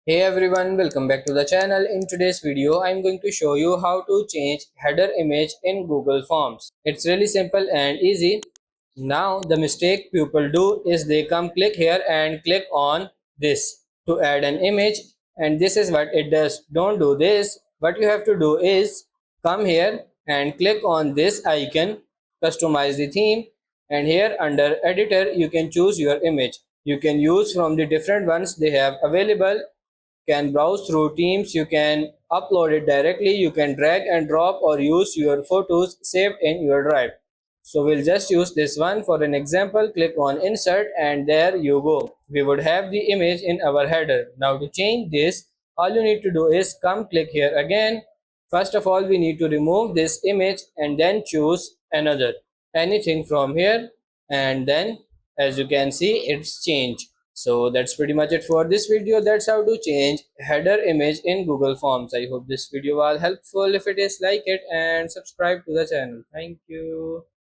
Hey everyone, welcome back to the channel. In today's video, I'm going to show you how to change header image in Google Forms. It's really simple and easy. Now, the mistake people do is they come click here and click on this to add an image, and this is what it does. Don't do this. What you have to do is come here and click on this icon, customize the theme, and here under editor you can choose your image. You can use from the different ones they have available, can browse through Teams, you can upload it directly, you can drag and drop or use your photos saved in your drive. So we'll just use this one for an example. Click on insert and there you go. We would have the image in our header. Now to change this, all you need to do is come click here again. First of all, we need to remove this image and then choose another, anything from here, and then as you can see it's changed. So that's pretty much it for this video. That's how to change header image in Google Forms. I hope this video was helpful. If it is, like it and subscribe to the channel. Thank you.